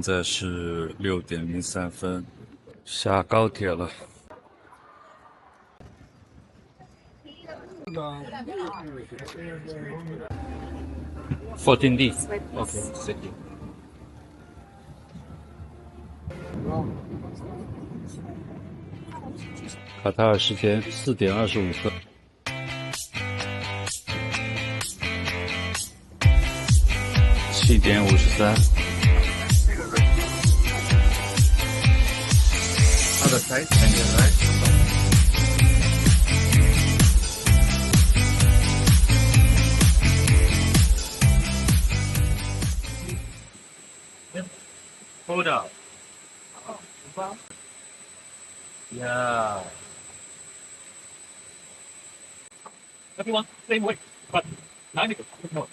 在是6:03，下高铁了。14D。OK， 谢谢。卡塔尔时间4:25。7:53。Other side, and your right. Hold up. Yeah. Everyone, same way, but 90 more.